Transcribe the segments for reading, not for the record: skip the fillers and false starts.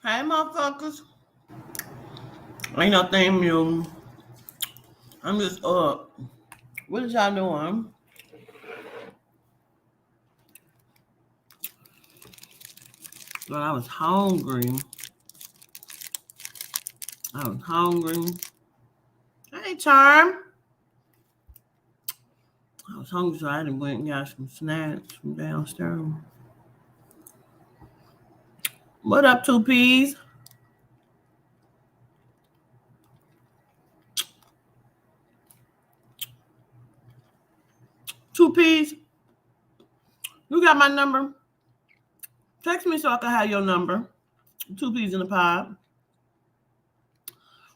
Hey, motherfuckers. Ain't nothing new. I'm just up. What is y'all doing? Well, I was hungry. I was hungry. Hey, Charm. I was hungry, so I done went and got some snacks from downstairs. What up, 2Ps? 2Ps, you got my number? Text me so I can have your number. 2Ps in the pod.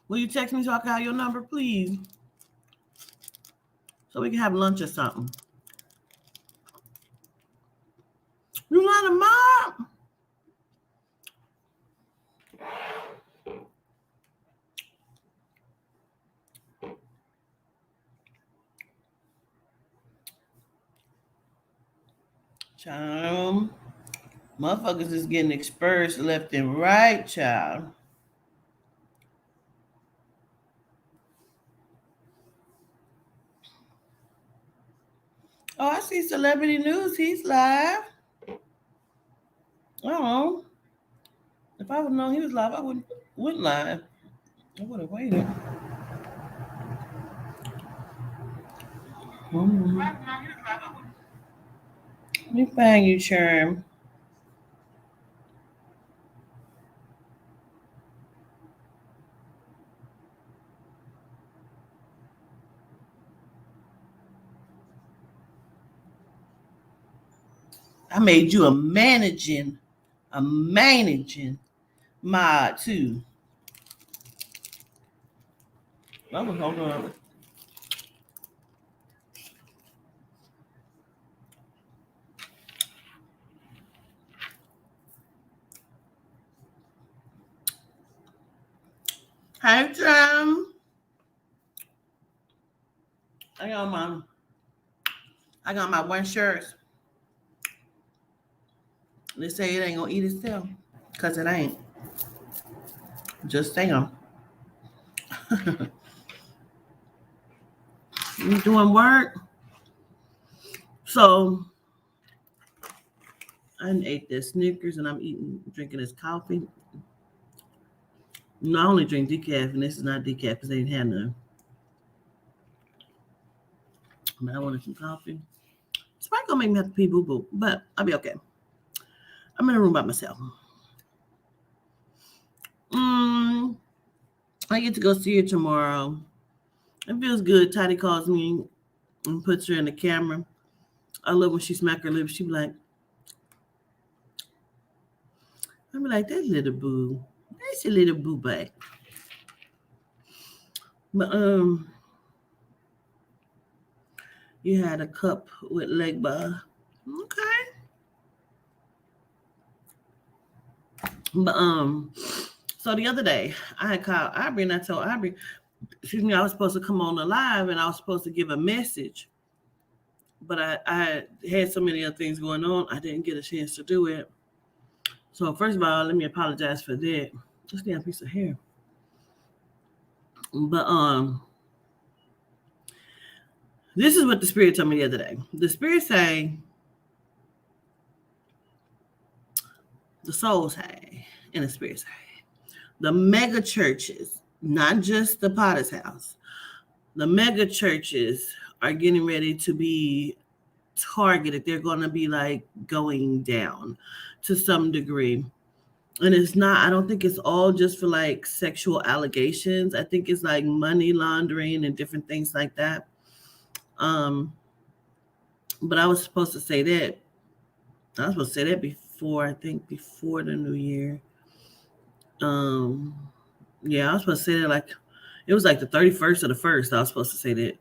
Will you text me so I can have your number, please? So we can have lunch or something. You not a mom? Child. Motherfuckers is getting exposed left and right, child. Oh, I see Celebrity News. He's live. Oh, if I would have known he was live, I went live. I would have waited. Mm-hmm. Let me find you, Charm. I made you a managing mod too. Hold on. Hi, Charm. I got my I got my one shirt. They say it ain't gonna eat itself. Cause it ain't. Just saying. You doing work? So I ate this Snickers and I'm drinking this coffee. No, I only drink decaf, and this is not decaf because they didn't have none. But I wanted some coffee. It's probably gonna make me have to pee boo boo, but I'll be okay. I'm in a room by myself. I get to go see her tomorrow. It feels good. Tati calls me and puts her in the camera. I love when she smack her lips. She be like, I be like, that little boo. That's a little boo back. But you had a cup with leg bar. Okay. But so the other day I had called Aubrey and I told Aubrey, excuse me, I was supposed to come on the live and I was supposed to give a message. But I had so many other things going on, I didn't get a chance to do it. So first of all, let me apologize for that. Just get a piece of hair. But this is what the spirit told me the other day. The spirit say, the soul say, and the spirit say, the mega churches, not just the Potter's house, the mega churches are getting ready to be targeted. They're going to be like going down to some degree. And it's not, I don't think it's all just for like sexual allegations. I think it's like money laundering and different things like that. But I was supposed to say that. I was supposed to say that before, I think before the new year. Yeah, I was supposed to say that like, it was like the 31st of the 1st. I was supposed to say that.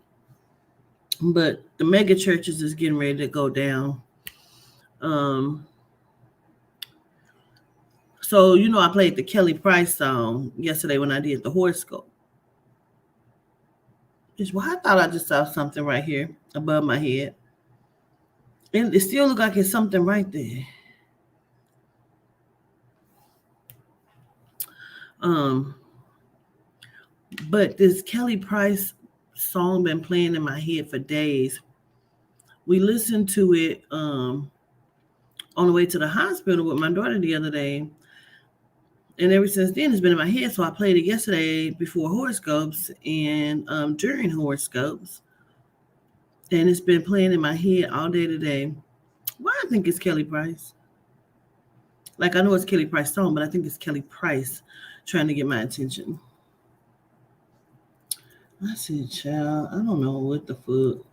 But the mega churches is getting ready to go down. So, you know, I played the Kelly Price song yesterday when I did the horoscope. Well, I thought I just saw something right here above my head. And it still look like it's something right there. Um, but this Kelly Price song been playing in my head for days. We listened to it on the way to the hospital with my daughter the other day. And ever since then, it's been in my head. So I played it yesterday before horoscopes and during horoscopes. And it's been playing in my head all day today. Why I think it's Kelly Price. Like I know it's Kelly Price song, but I think it's Kelly Price trying to get my attention. I said, child, I don't know what the fuck.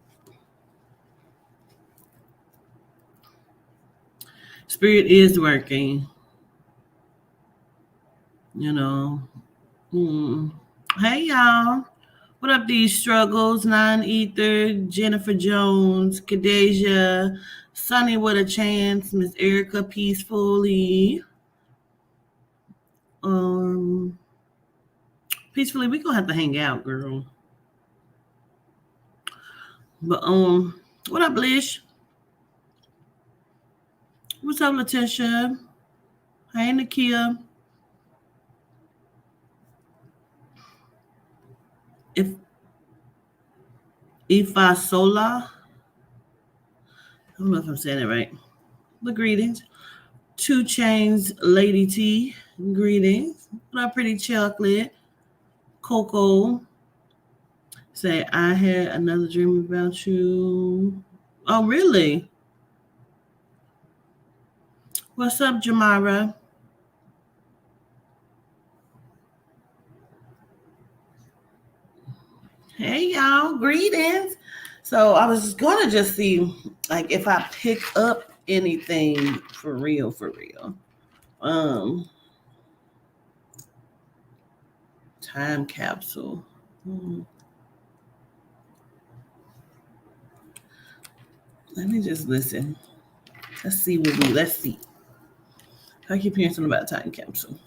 Spirit is working. You know. Hey y'all. What up, these struggles? Nine Ether, Jennifer Jones, Kadeja, Sunny with a Chance, Miss Erica Peacefully. Peacefully, we gonna have to hang out, girl. But what up, Blish? What's up, Letitia? Hey, Nakia. Ifasola. I don't know if I'm saying it right. But greetings. 2 Chains Lady T. Greetings. What up, pretty chocolate? Coco. Say, I had another dream about you. Oh, really? What's up, Jamara? Hey, y'all. Greetings. So I was going to just see, like, if I pick up anything for real, for real. Time capsule. Let me just listen. Let's see. I keep hearing something about time capsule.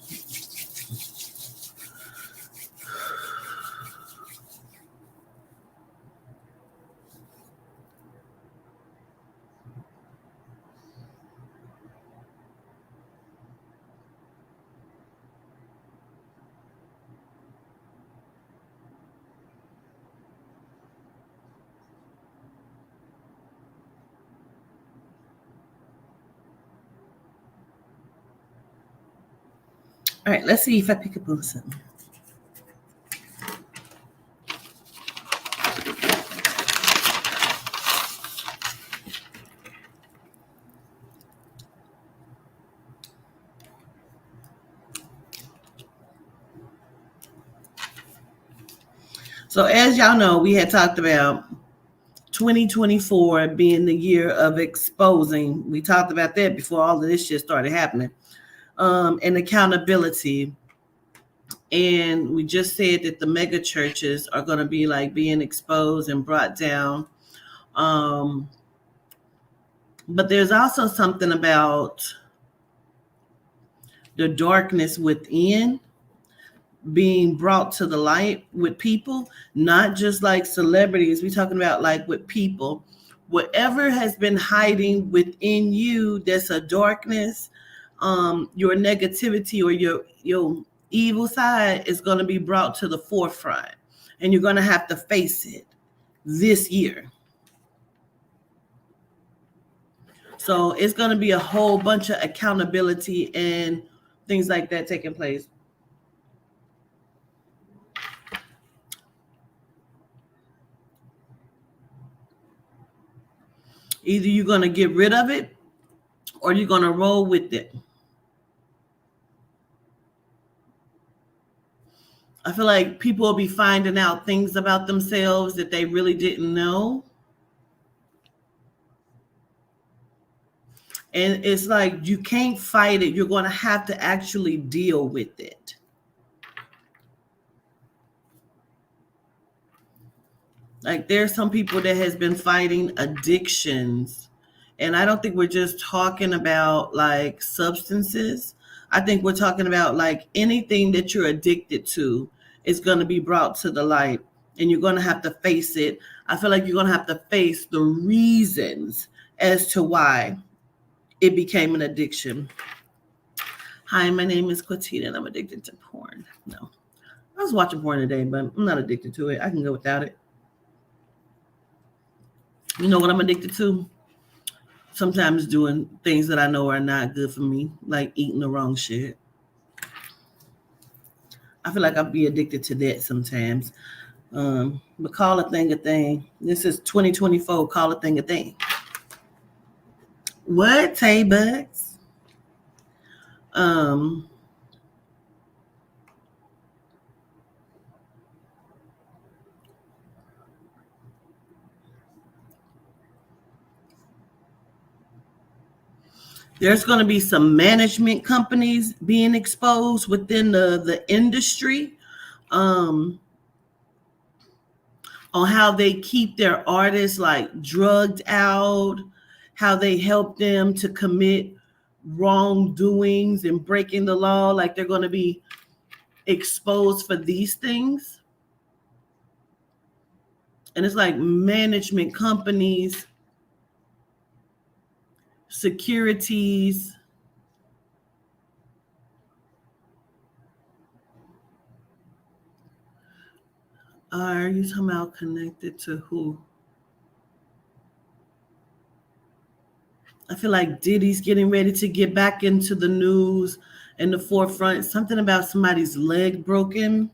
All right, let's see if I pick up on something. So as y'all know, we had talked about 2024 being the year of exposing. We talked about that before all of this shit started happening. And accountability. And we just said that the mega churches are going to be like being exposed and brought down. But there's also something about the darkness within being brought to the light with people, not just like celebrities. We're talking about like with people. Whatever has been hiding within you, that's a darkness, your negativity or your evil side is going to be brought to the forefront, and you're going to have to face it this year. So it's going to be a whole bunch of accountability and things like that taking place. Either you're going to get rid of it or you're going to roll with it. I feel like people will be finding out things about themselves that they really didn't know. And it's like you can't fight it. You're going to have to actually deal with it. Like there's some people that has been fighting addictions. And I don't think we're just talking about like substances. I think we're talking about like anything that you're addicted to is going to be brought to the light, and you're going to have to face it. I feel like you're going to have to face the reasons as to why it became an addiction. Hi, my name is Quatita and I'm addicted to porn. No. I was watching porn today, but I'm not addicted to it. I can go without it. You know what I'm addicted to? Sometimes doing things that I know are not good for me, like eating the wrong shit. I feel like I'll be addicted to that sometimes. But call a thing a thing. This is 2024. Call a thing a thing. What, Tay Bucks? Um, there's going to be some management companies being exposed within the industry, um, on how they keep their artists like drugged out, how they help them to commit wrongdoings and breaking the law. Like they're going to be exposed for these things. And it's like management companies, securities. Are you talking about connected to who? I feel like Diddy's getting ready to get back into the news in the forefront. Something about somebody's leg broken.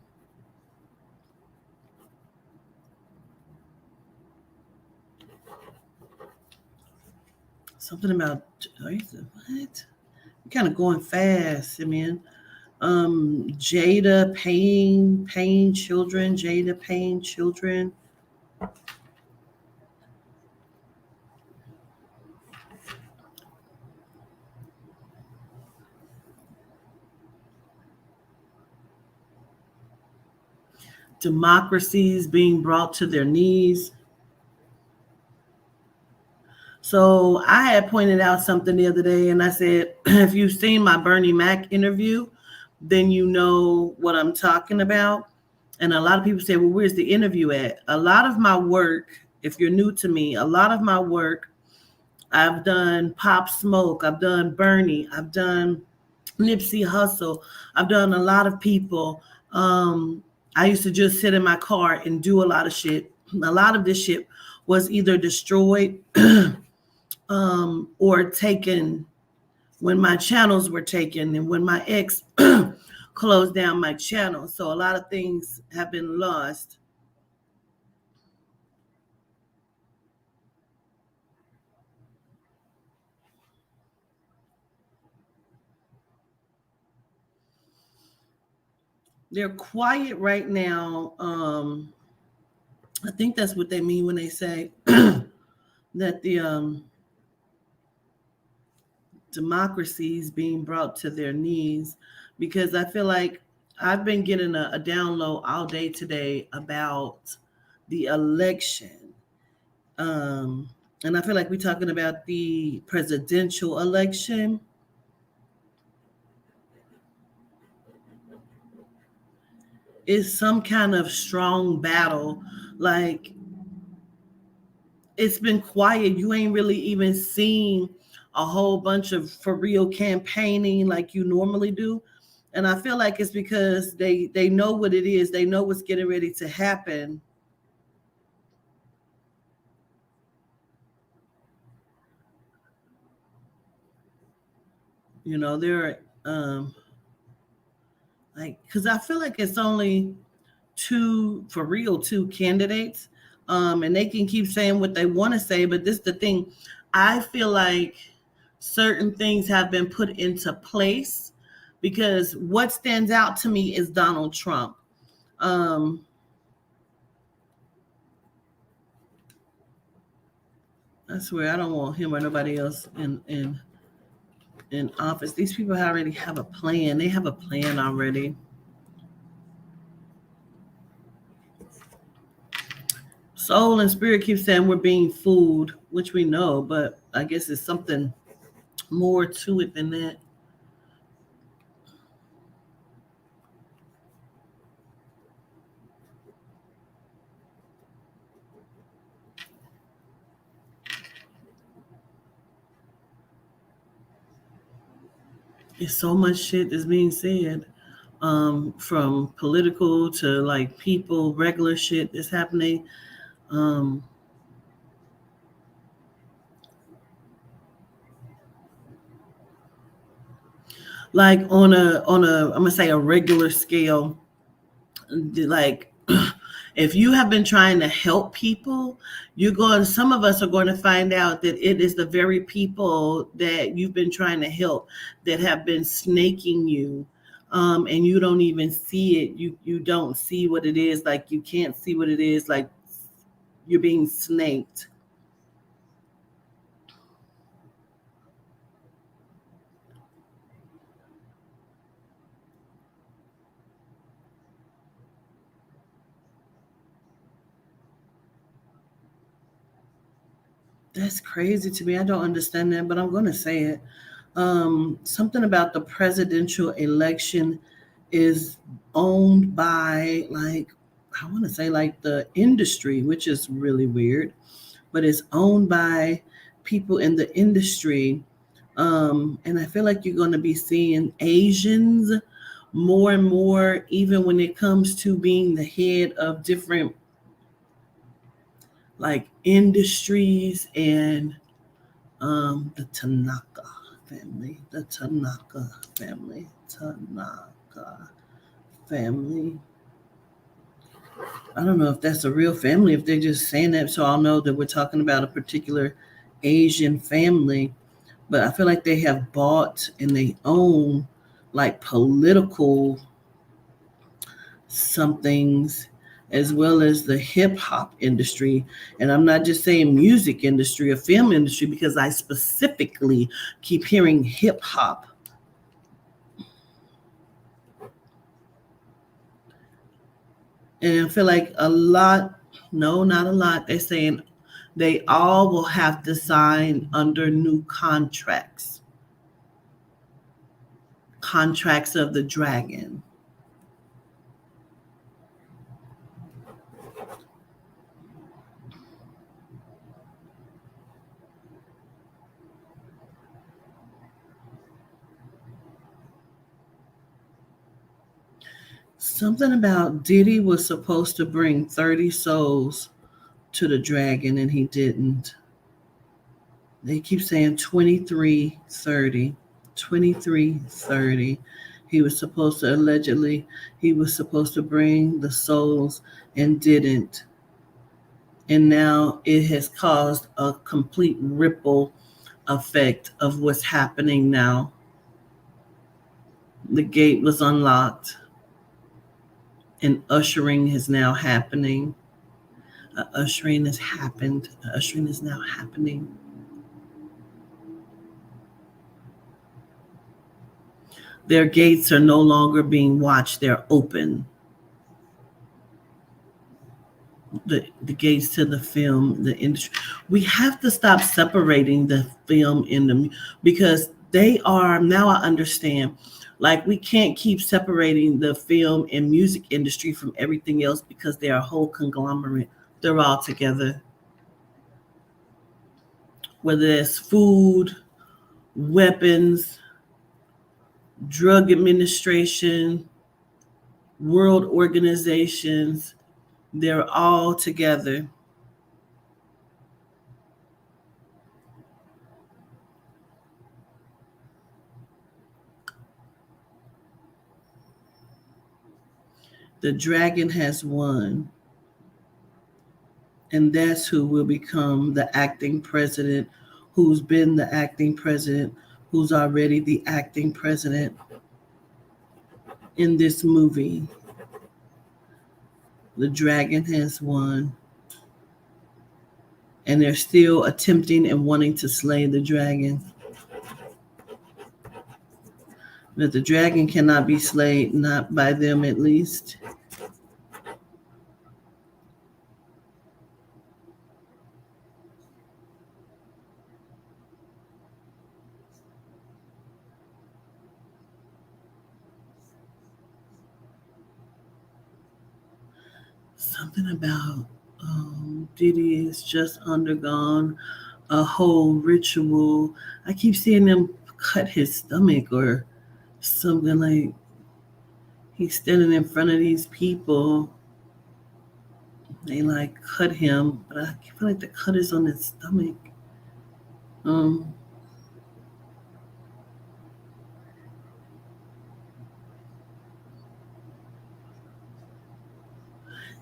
Something about what? You're kind of going fast, I mean. Jada paying children. Jada paying children. Democracies being brought to their knees. So I had pointed out something the other day, and I said, if you've seen my Bernie Mac interview, then you know what I'm talking about. And a lot of people say, well, where's the interview at? A lot of my work, if you're new to me, a lot of my work, I've done Pop Smoke, I've done Bernie, I've done Nipsey Hussle, I've done a lot of people. I used to just sit in my car and do a lot of shit. A lot of this shit was either destroyed or taken when my channels were taken and when my ex closed down my channel. So a lot of things have been lost. They're quiet right now. I think that's what they mean when they say that the democracies being brought to their knees, because I feel like I've been getting a download all day today about the election. And I feel like we're talking about the presidential election. It's some kind of strong battle. Like it's been quiet. You ain't really even seen a whole bunch of for real campaigning like you normally do. And I feel like it's because they know what it is. They know what's getting ready to happen. You know, they're like because I feel like it's only two for real two candidates, and they can keep saying what they want to say, but this is the thing. I feel like certain things have been put into place because what stands out to me is Donald Trump. um, I swear I don't want him or nobody else in office. These people already have a plan. They have a plan already. Soul and spirit keep saying we're being fooled, which we know, but I guess it's something more to it than that. It's so much shit that's being said, from political to like people, regular shit that's happening. Um, like on a I'm gonna say a regular scale, like if you have been trying to help people, you're going some of us are going to find out that it is the very people that you've been trying to help that have been snaking you, and you don't even see it. You don't see what it is. Like you can't see what it is. Like you're being snaked. That's crazy to me. I don't understand that, but I'm going to say it. Something about the presidential election is owned by, like, I want to say like the industry, which is really weird, but it's owned by people in the industry. And I feel like you're going to be seeing Asians more and more, even when it comes to being the head of different like industries and the Tanaka family. I don't know if that's a real family, if they're just saying that so I'll know that we're talking about a particular Asian family. But I feel like they have bought and they own like political somethings as well as the hip hop industry. And I'm not just saying music industry or film industry because I specifically keep hearing hip hop. And I feel like a lot, no, not a lot, they're saying they all will have to sign under new contracts, contracts of the dragon. Something about Diddy was supposed to bring 30 souls to the dragon and he didn't. They keep saying 2330, 2330. He was supposed to allegedly, he was supposed to bring the souls and didn't. And now it has caused a complete ripple effect of what's happening now. The gate was unlocked and ushering is now happening. Ushering has happened. Ushering is now happening. Their gates are no longer being watched, they're open. The gates to the film, the industry. We have to stop separating the film and because they are now I understand. Like we can't keep separating the film and music industry from everything else because they're a whole conglomerate. They're all together. Whether it's food, weapons, drug administration, world organizations, they're all together. The dragon has won, and that's who will become the acting president, who's been the acting president, who's already the acting president in this movie. The dragon has won, and they're still attempting and wanting to slay the dragon. But the dragon cannot be slayed, not by them at least. Something about Diddy has just undergone a whole ritual. I keep seeing them cut his stomach or something like he's standing in front of these people. They like cut him, but I feel like the cut is on his stomach. Um,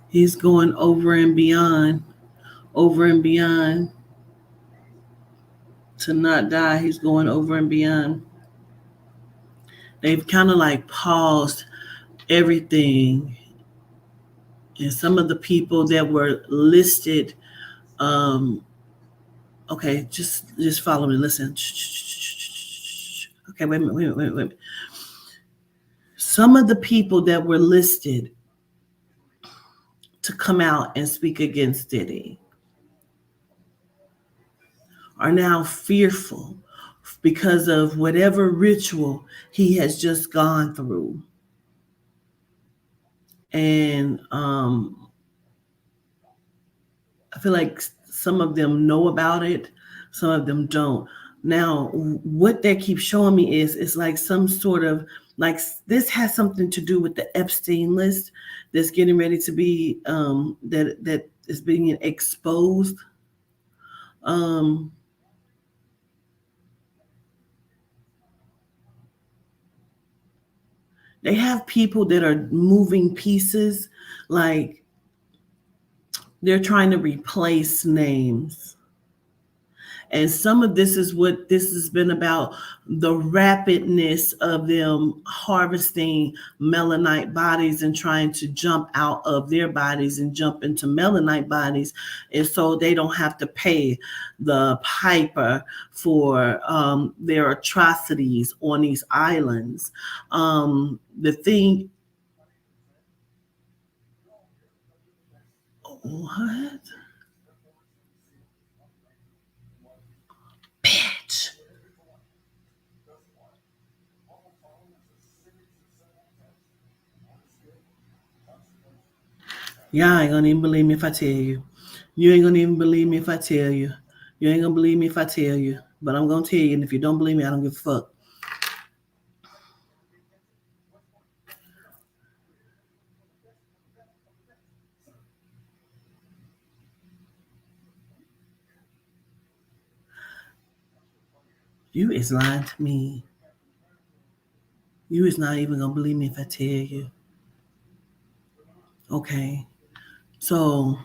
he's going over and beyond to not die. He's going over and beyond. They've kind of like paused everything, and some of the people that were listed. Um, okay, just follow me. Listen. Okay, wait a minute, wait a minute, wait a minute. Some of the people that were listed to come out and speak against Diddy are now fearful because of whatever ritual he has just gone through. And I feel like some of them know about it, some of them don't. Now, what that keeps showing me is it's like some sort of like this has something to do with the Epstein list that's getting ready to be that is being exposed. Um, they have people that are moving pieces, like they're trying to replace names. And some of this is what this has been about, the rapidness of them harvesting melanite bodies and trying to jump out of their bodies and jump into melanite bodies. And so they don't have to pay the piper for their atrocities on these islands. The thing, what? Bitch. Y'all ain't gonna even believe me if I tell you. You ain't gonna even believe me if I tell you. You ain't gonna believe me if I tell you. But I'm gonna tell you, and if you don't believe me, I don't give a fuck. You is lying to me. You is not even gonna believe me if I tell you. Okay. So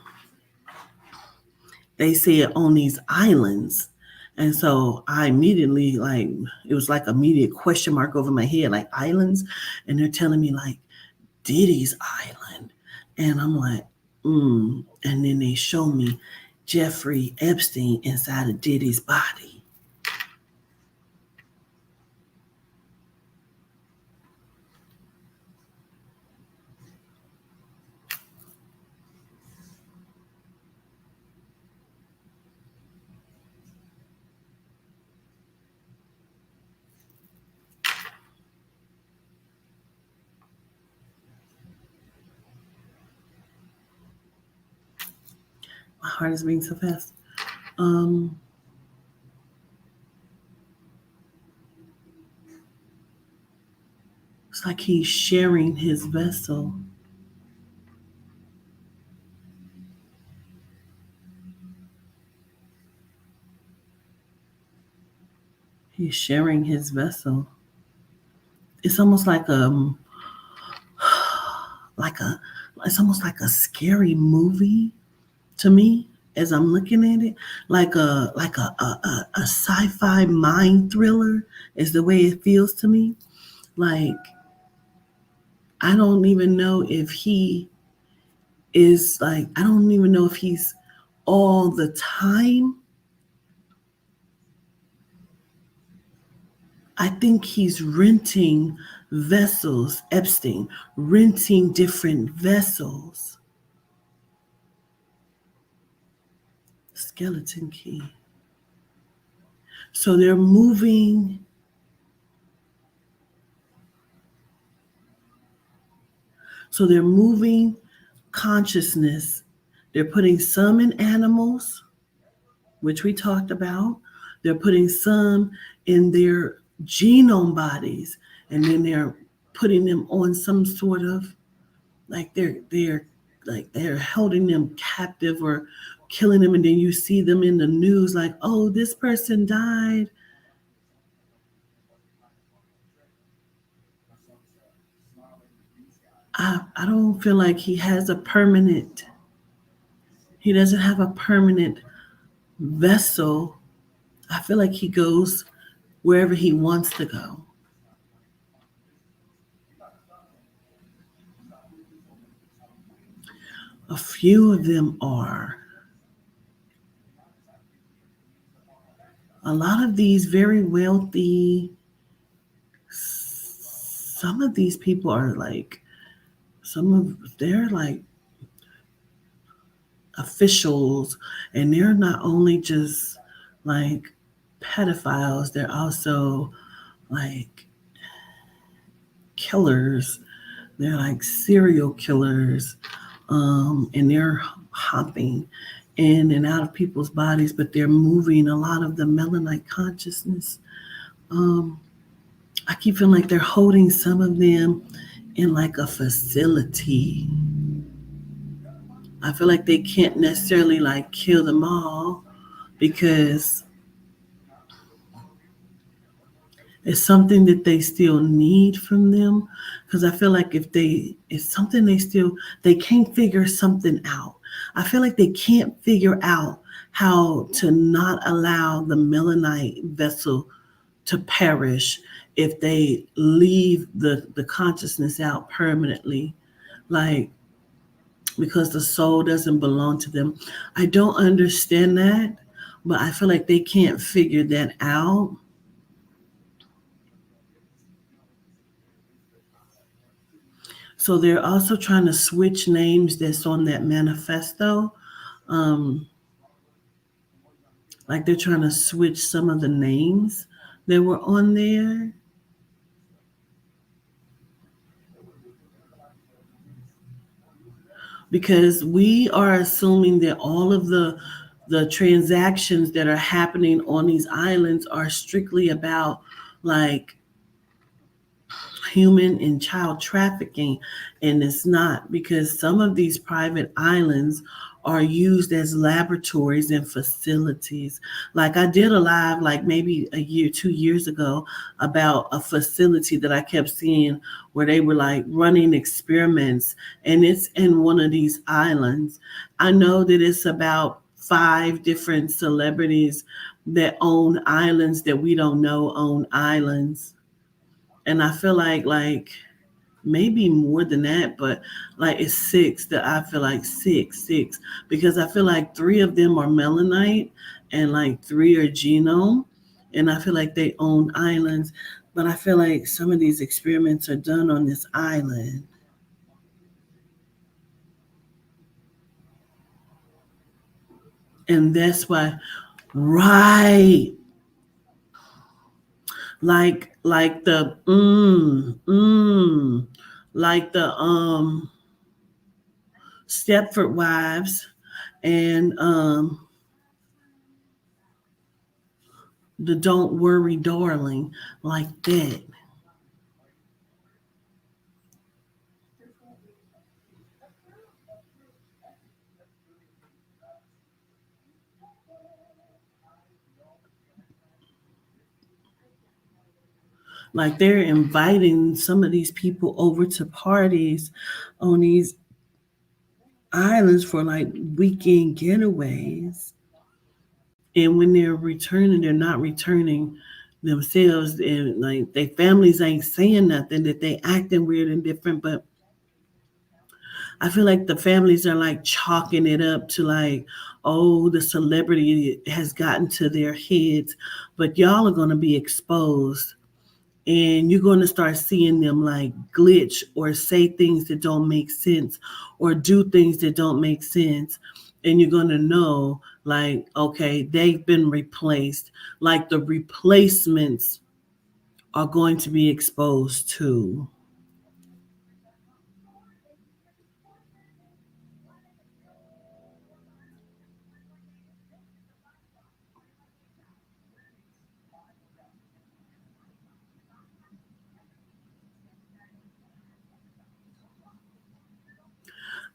they said on these islands. And so I immediately like it was like immediate question mark over my head, like islands. And they're telling me like Diddy's island. And I'm like, And then they show me Jeffrey Epstein inside of Diddy's body. My heart is beating so fast. It's like he's sharing his vessel. He's sharing his vessel. It's almost like a it's almost like a scary movie to me as I'm looking at it, like a sci-fi mind thriller is the way it feels to me. Like I don't even know if he is like I don't even know if he's all the time. I think he's renting vessels, Epstein, renting different vessels. Skeleton key. So they're moving. So they're moving consciousness. They're putting some in animals, which we talked about. They're putting some in their genome bodies. and then they're putting them on some sort of, like they're holding them captive or killing them, and then you see them in the news like, oh, this person died. I don't feel like he doesn't have a permanent vessel. I feel like he goes wherever he wants to go. A few of them are. A lot of these very wealthy, some of these people are like, they're like officials, and they're not only just like pedophiles, they're also like killers. They're like serial killers, and they're hopping in and out of people's bodies, but they're moving a lot of the melanite consciousness. Um, I keep feeling like they're holding some of them in like a facility. I feel like they can't necessarily like kill them all because it's something that they still need from them. Because I feel like it's something they can't figure something out. I feel like they can't figure out how to not allow the melanite vessel to perish if they leave the consciousness out permanently. Like, because the soul doesn't belong to them. I don't understand that, but I feel like they can't figure that out. So they're also trying to switch names that's on that manifesto. Um, like they're trying to switch some of the names that were on there because we are assuming that all of the transactions that are happening on these islands are strictly about like human and child trafficking, and it's not, because some of these private islands are used as laboratories and facilities. Like I did a live like maybe a year 2 years ago about a facility that I kept seeing where they were like running experiments, and it's in one of these islands. I know that it's about 5 different celebrities that own islands that we don't know own islands, and I feel like maybe more than that, but like it's six that I feel like six because I feel like 3 of them are melanite and like 3 are genome, and I feel like they own islands, but I feel like some of these experiments are done on this island, and that's why, right? Like the like the Stepford wives and the Don't Worry Darling, like that. Like they're inviting some of these people over to parties on these islands for like weekend getaways. And when they're returning, they're not returning themselves, and like their families ain't saying nothing, that they acting weird and different, but I feel like the families are like chalking it up to like, oh, the celebrity has gotten to their heads, but y'all are going to be exposed, and you're going to start seeing them like glitch or say things that don't make sense or do things that don't make sense. And you're going to know, like, okay, they've been replaced. Like the replacements are going to be exposed too.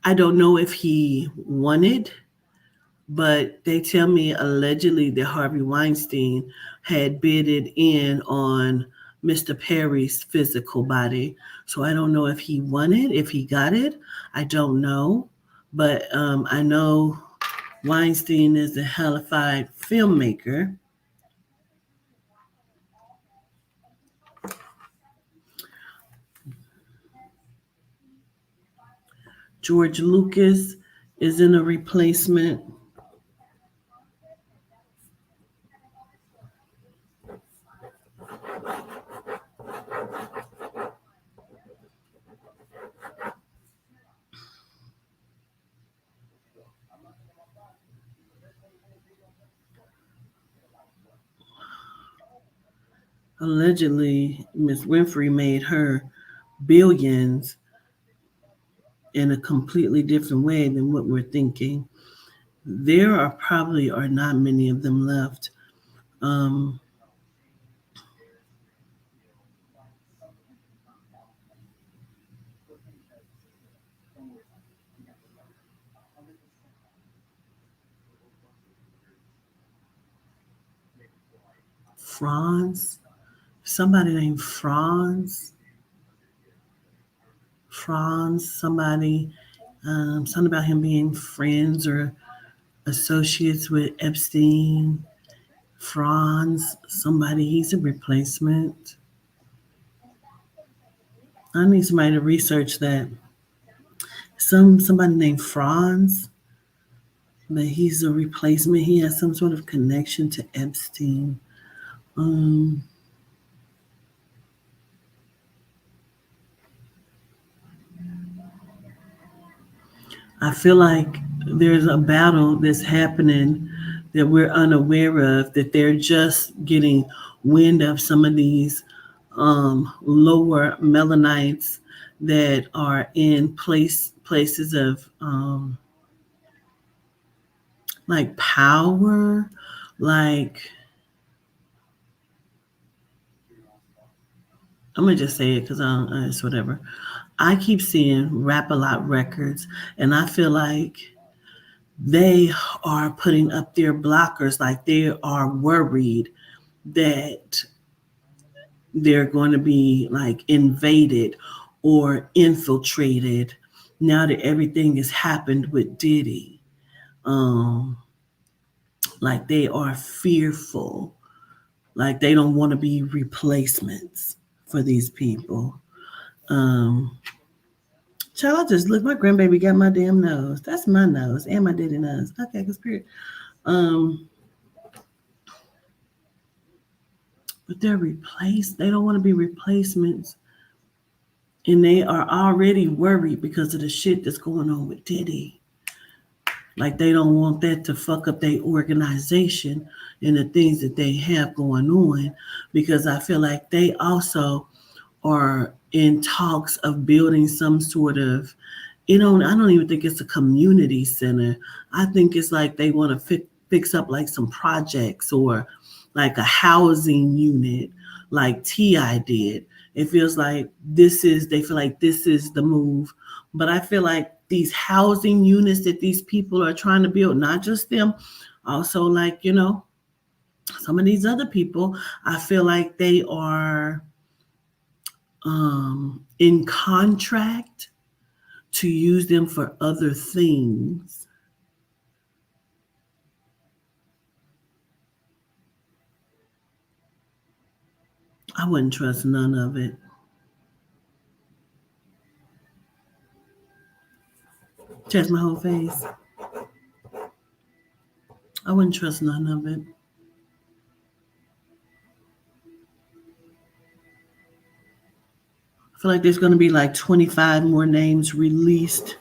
I don't know if he wanted, but they tell me allegedly that Harvey Weinstein had bidded in on Mr. Perry's physical body. So I don't know if he won it, if he got it. I don't know. But I know Weinstein is a hellified filmmaker. George Lucas is in a replacement. Allegedly, Miss Winfrey made her billions in a completely different way than what we're thinking. There are probably are not many of them left. Um, Franz, somebody named Franz, something about him being friends or associates with Epstein. Franz, somebody, he's a replacement. I need somebody to research that. Somebody named Franz, but he's a replacement. He has some sort of connection to Epstein. Um, I feel like there's a battle that's happening that we're unaware of, that they're just getting wind of some of these lower melanites that are in places of like power, like I'm gonna just say it because it's whatever. I keep seeing Rap a Lot Records, and I feel like they are putting up their blockers, like they are worried that they're going to be like invaded or infiltrated now that everything has happened with Diddy. Um, like they are fearful, like they don't want to be replacements for these people. Um, Child, I just look. My grandbaby got my damn nose. That's my nose and my daddy nose. Okay, good spirit. Um, but they're replaced. They don't want to be replacements, and they are already worried because of the shit that's going on with Diddy. Like they don't want that to fuck up their organization and the things that they have going on, because I feel like they also are in talks of building some sort of, I don't even think it's a community center. I think it's like they want to fix up like some projects or like a housing unit like T.I. did. It feels like they feel like this is the move. But I feel like these housing units that these people are trying to build, not just them, also like, some of these other people, I feel like they are in contract to use them for other things. I wouldn't trust none of it. Test my whole face. I wouldn't trust none of it. I feel like there's going to be like 25 more names released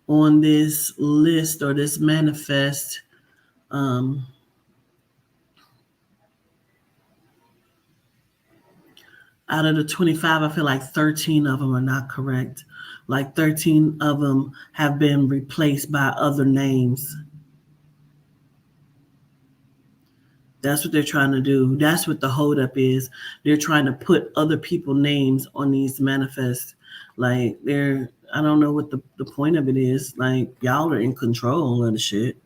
on this list or this manifest. Um, Out of the 25, I feel like 13 of them are not correct. Like 13 of them have been replaced by other names. That's what they're trying to do. That's what the holdup is. They're trying to put other people's names on these manifests. Like I don't know what the point of it is. Like, y'all are in control of the shit,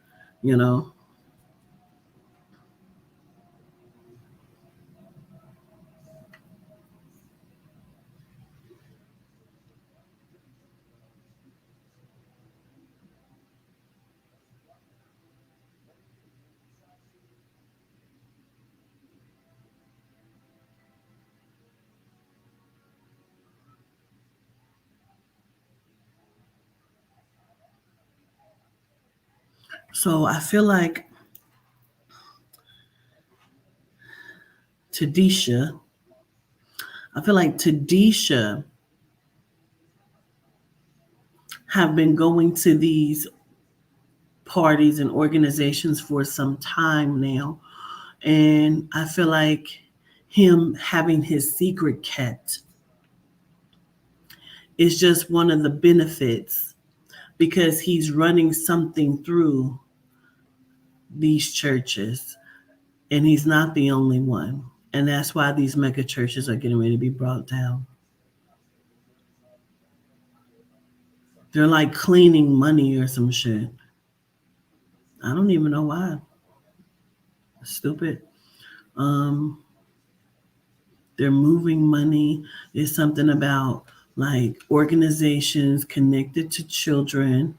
you know? So I feel like Tadisha, I feel like Tadisha have been going to these parties and organizations for some time now. And I feel like him having his secret kept is just one of the benefits because he's running something through these churches and he's not the only one. And that's why these mega churches are getting ready to be brought down. They're like cleaning money or some shit. I don't even know why. Stupid. Um, they're moving money. It's something about like organizations connected to children,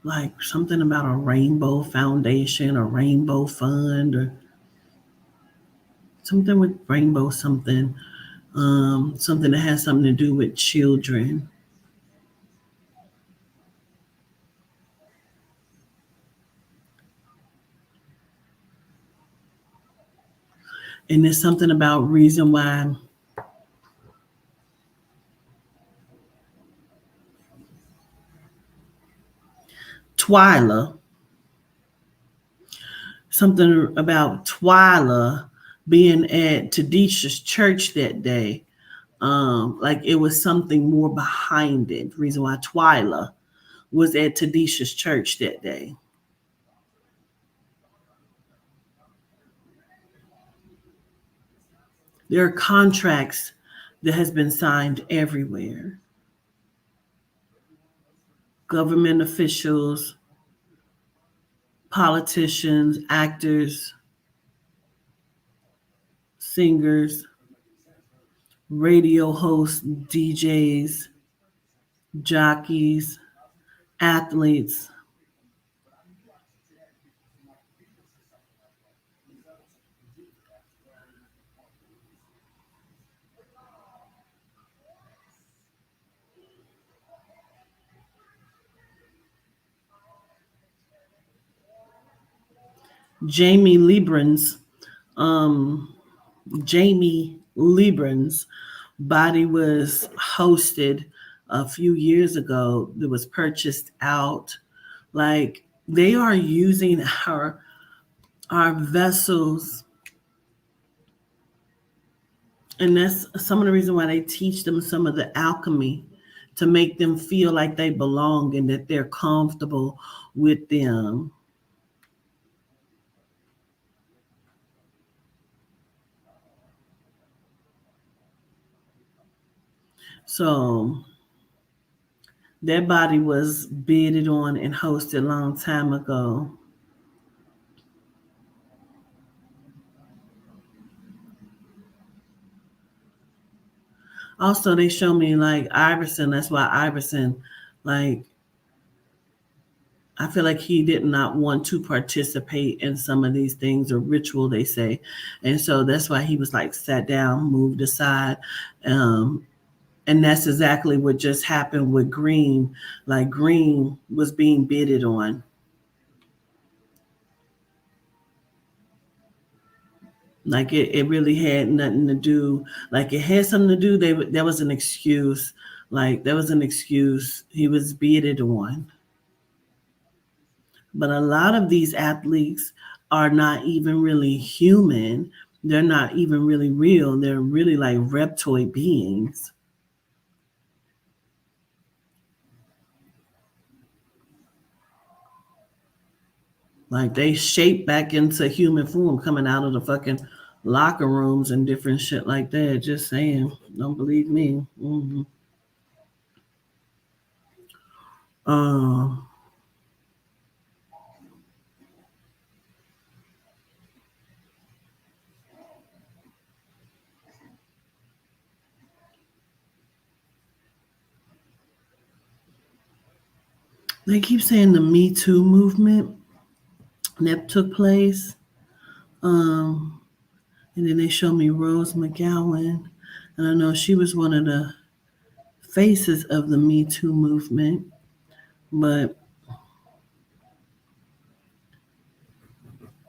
like something about a rainbow foundation, a rainbow fund, or something with rainbow something, something that has something to do with children. And there's something about reason why Twyla, something about Twyla being at Tadisha's church that day. Like it was something more behind it. The reason why Twyla was at Tadisha's church that day. There are contracts that has been signed everywhere. Government officials, politicians, actors, singers, radio hosts, DJs, jockeys, athletes. Jamie Librand's um, Jamie Librand's body was hosted a few years ago. That was purchased out. Like they are using our vessels, and that's some of the reason why they teach them some of the alchemy to make them feel like they belong and that they're comfortable with them. So their body was bidded on and hosted a long time ago. Also, they show me like Iverson. That's why Iverson, like, I feel like he did not want to participate in some of these things or ritual, they say. And so that's why he was like sat down, moved aside. Um, and that's exactly what just happened with Green. Like, Green was being bidded on. Like it really had nothing to do. Like it had something to do. There was an excuse. Like there was an excuse. He was beated on. But a lot of these athletes are not even really human. They're not even really real. They're really like reptoid beings. Like they shape back into human form coming out of the fucking locker rooms and different shit like that. Just saying. Don't believe me. Um, they keep saying the Me Too movement that took place. Um, and then they show me Rose McGowan, and I know she was one of the faces of the Me Too movement. But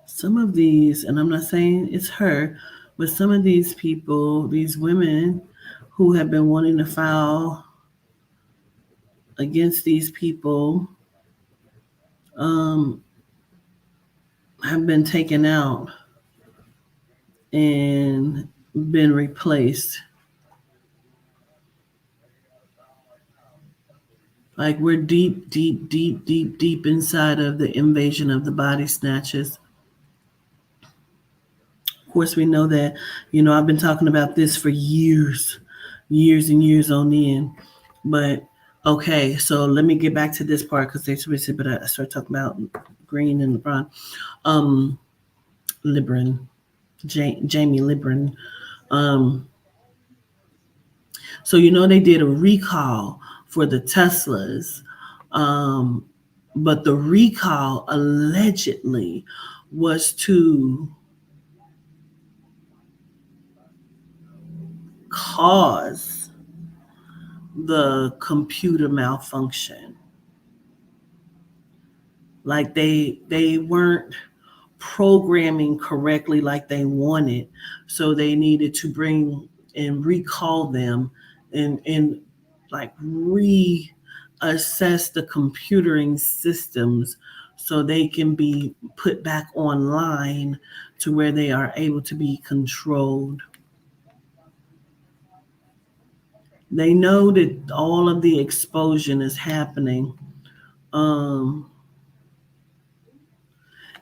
some of these, and I'm not saying it's her, but some of these people, these women who have been wanting to file against these people, um, have been taken out and been replaced. Like we're deep, deep, deep, deep, deep inside of the invasion of the body snatchers. Of course, we know that, I've been talking about this for years, years and years on end. But okay, so let me get back to this part because they switched, but I started talking about Green and LeBron. Um, Libran, Jamie Libran. Um, so they did a recall for the Teslas, um, but the recall allegedly was to cause the computer malfunction. Like they weren't programming correctly like they wanted, so they needed to bring and recall them and like reassess the computering systems so they can be put back online to where they are able to be controlled. They know that all of the explosion is happening. Um,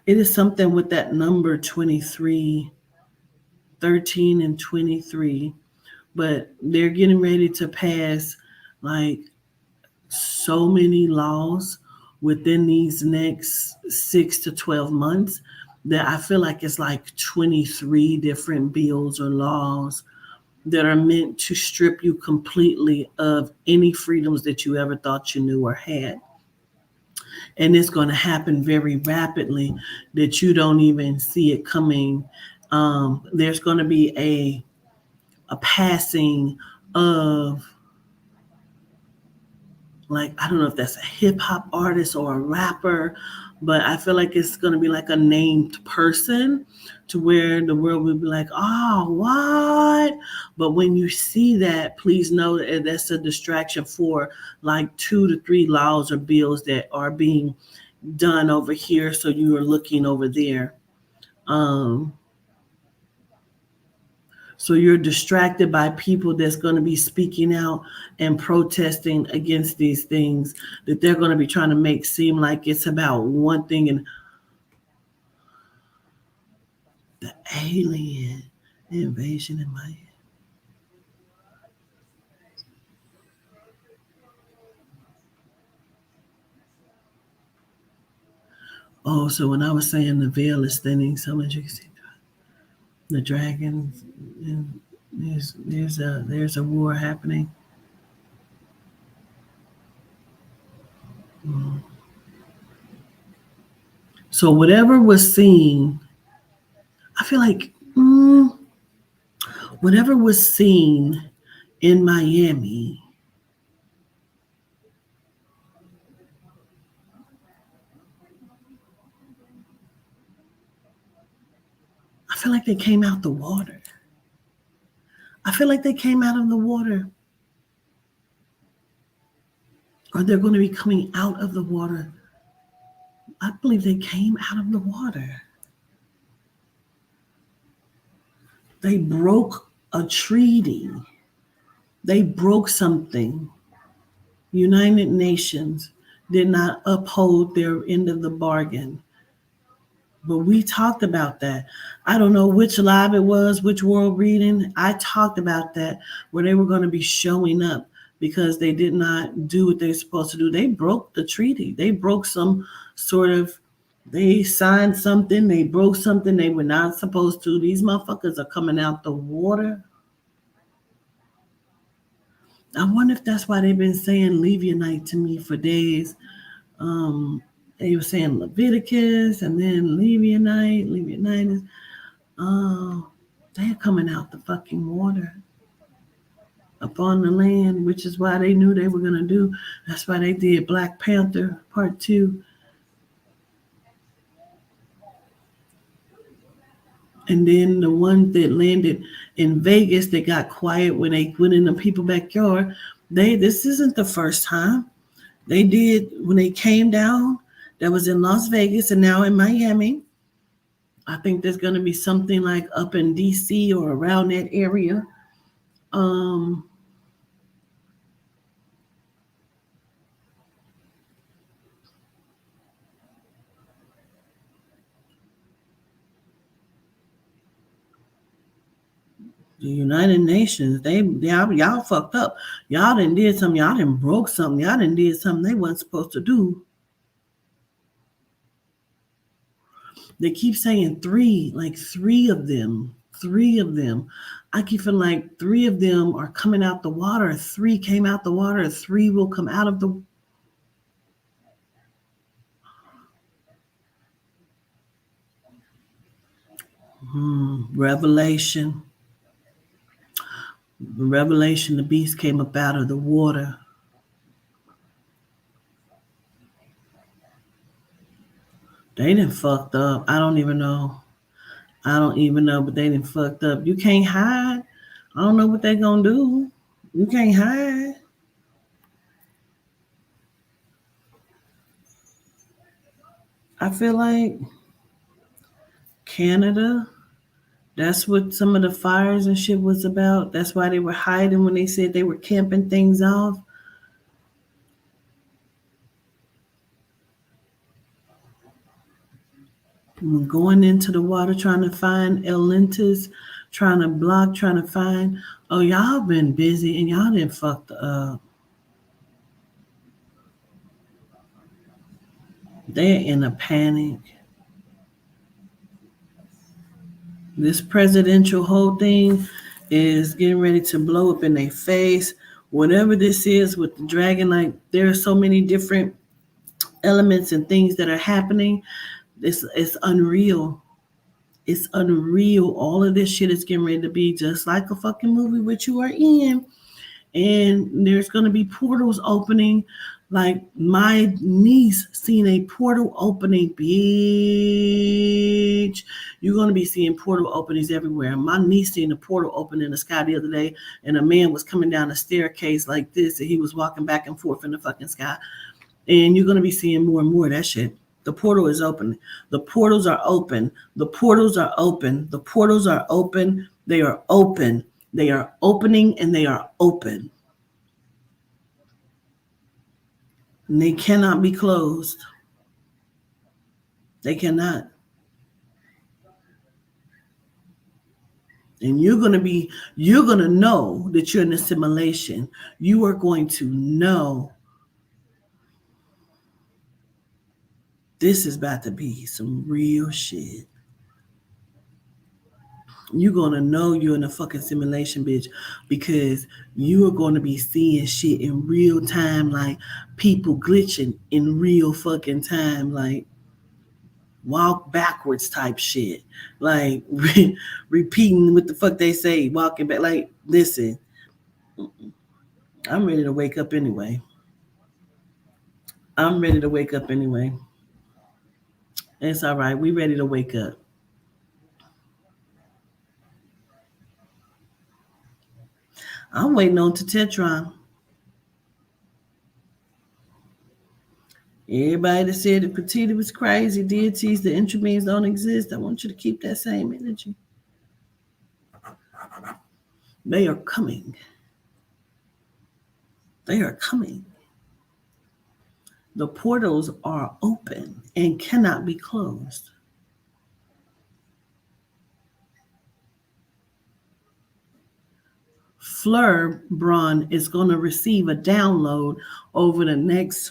it is something with that number 23, 13, and 23, but they're getting ready to pass like so many laws within these next 6 to 12 months that I feel like it's like 23 different bills or laws that are meant to strip you completely of any freedoms that you ever thought you knew or had. And it's going to happen very rapidly that you don't even see it coming. There's going to be a passing of, like, I don't know if that's a hip hop artist or a rapper, but I feel like it's going to be like a named person to where the world will be like, oh, what? But when you see that, please know that that's a distraction for like 2 to 3 laws or bills that are being done over here. So you are looking over there. Um, so you're distracted by people that's going to be speaking out and protesting against these things that they're going to be trying to make seem like it's about one thing, and the alien invasion in my head. Oh, so when I was saying the veil is thinning, so much you can see the dragons, and there's a war happening. Mm. So whatever was seen, I feel like whatever was seen in Miami, I feel like they came out the water. I feel like they came out of the water, or they're going to be coming out of the water. I believe they came out of the water. They broke a treaty. They broke something. United Nations did not uphold their end of the bargain. But we talked about that. I don't know which live it was, which world reading. I talked about that where they were going to be showing up because they did not do what they're supposed to do. They broke the treaty. They broke some sort of, they signed something, they broke something they were not supposed to. These motherfuckers are coming out the water. I wonder if that's why they've been saying leave your night to me for days. Um, they were saying Leviticus and then leave your night, leave your night. Oh, they're coming out the fucking water upon the land, which is why they knew they were gonna do. That's why they did Black Panther Part 2. And then the ones that landed in Vegas that got quiet when they went in the people backyard, this isn't the first time. They did when they came down, that was in Las Vegas and now in Miami. I think there's gonna be something like up in DC or around that area. Um, The United Nations, y'all fucked up. Y'all done did something. Y'all done broke something. Y'all done did something they wasn't supposed to do. They keep saying three, like three of them. Three of them. I keep feeling like three of them are coming out the water. Three came out the water. Three will come out of the Revelation. Revelation, the beast came up out of the water. They done fucked up. I don't even know. I don't even know, but they done fucked up. You can't hide. I don't know what they gonna do. You can't hide. I feel like Canada, that's what some of the fires and shit was about. That's why they were hiding when they said they were camping things off. Going into the water trying to find Atlantis, trying to block, trying to find. Oh, y'all been busy and y'all didn't fucked up. They're in a panic. This presidential whole thing is getting ready to blow up in their face. Whatever this is with the dragon, like there are so many different elements and things that are happening. It's unreal. It's unreal. All of this shit is getting ready to be just like a fucking movie which you are in. And there's gonna be portals opening. Like my niece seen a portal opening, bitch. You're gonna be seeing portal openings everywhere. My niece seen a portal open in the sky the other day, and a man was coming down a staircase like this, and he was walking back and forth in the fucking sky. And you're gonna be seeing more and more of that shit. The portal is open. The portals are open. The portals are open. The portals are open. They are open. They are opening and they are open. And they cannot be closed. They cannot. And you're gonna know that you're in a simulation. You are going to know this is about to be some real shit. You're gonna know you're in a fucking simulation, bitch, because you are gonna be seeing shit in real time, like people glitching in real fucking time, like walk backwards type shit, like repeating what the fuck they say, walking back. Like, listen, I'm ready to wake up anyway. I'm ready to wake up anyway. It's all right. We ready to wake up. I'm waiting on to Tetron. Everybody that said that Petita was crazy, deities, the entry beings don't exist. I want you to keep that same energy. They are coming. They are coming. The portals are open and cannot be closed. Fleur Brun is going to receive a download over the next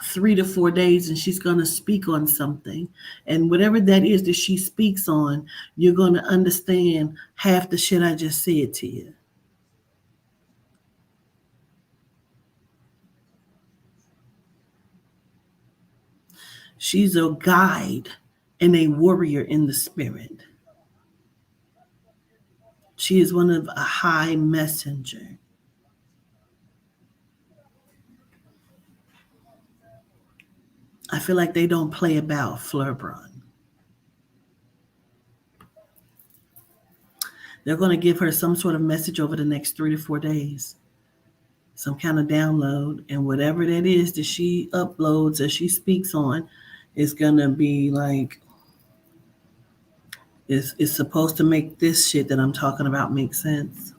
3 to 4 days, and she's going to speak on something. And whatever that is that she speaks on, you're going to understand half the shit I just said to you. She's a guide and a warrior in the spirit. She is one of a high messenger. I feel like they don't play about Fleur Brun. They're going to give her some sort of message over the next 3 to 4 days. Some kind of download. And whatever that is that she uploads or she speaks on is going to be like, it's supposed to make this shit that I'm talking about make sense.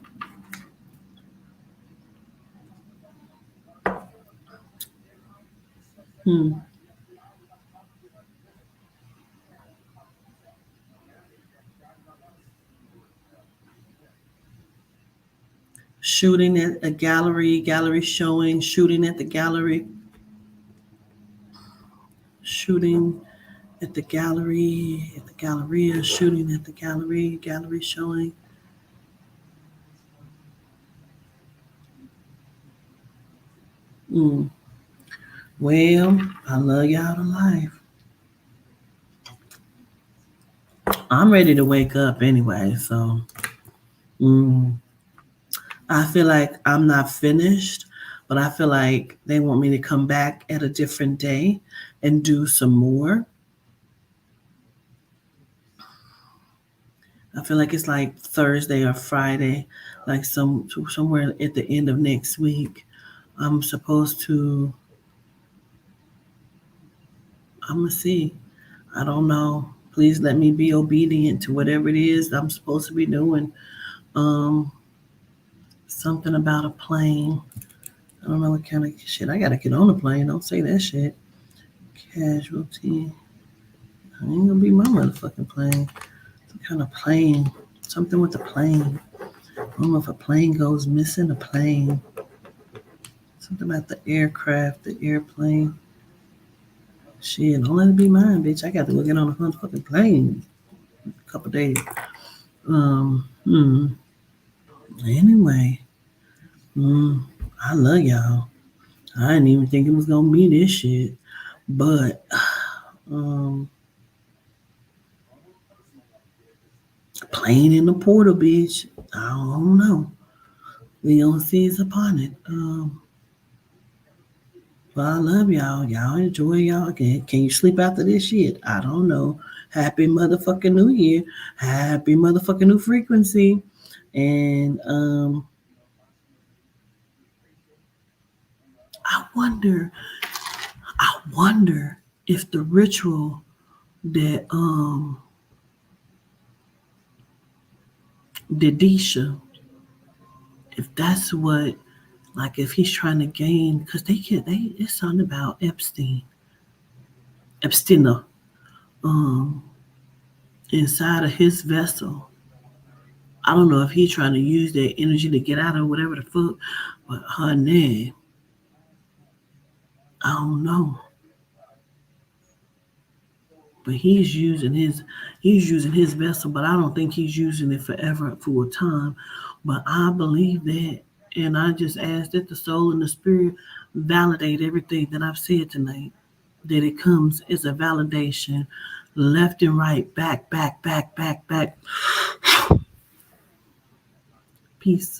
Shooting at a gallery showing, shooting at the gallery, shooting at the Galleria, shooting at the gallery showing. Well, I love y'all to life. I'm ready to wake up anyway, so I feel like I'm not finished, but I feel like they want me to come back at a different day and do some more. I feel like it's like Thursday or Friday, like somewhere at the end of next week. I'm gonna see. I don't know. Please let me be obedient to whatever it is I'm supposed to be doing. Something about a plane. I don't know what kind of shit. I gotta get on a plane. Don't say that shit. Casualty. I ain't gonna be my motherfucking plane. Some kind of plane. Something with the plane. I don't know if a plane goes missing. A plane. Something about the aircraft, the airplane. Shit, don't let it be mine, bitch. I got to go get on a motherfucking plane in a couple days. Anyway, I love y'all. I didn't even think it was gonna be this shit, but plane in the portal, bitch. I don't know. We don't seize upon it. But I love y'all. Y'all enjoy y'all. Can you sleep after this shit? I don't know. Happy motherfucking New Year. Happy motherfucking new frequency. And I wonder if the ritual that Dedisha, if that's what, like if he's trying to gain, because it's something about Epsteiner, inside of his vessel. I don't know if he's trying to use that energy to get out of whatever the fuck, but her name, I don't know. But he's using his vessel, but I don't think he's using it forever full time. But I believe that, and I just ask that the soul and the spirit validate everything that I've said tonight. That it comes as a validation, left and right, back. Peace.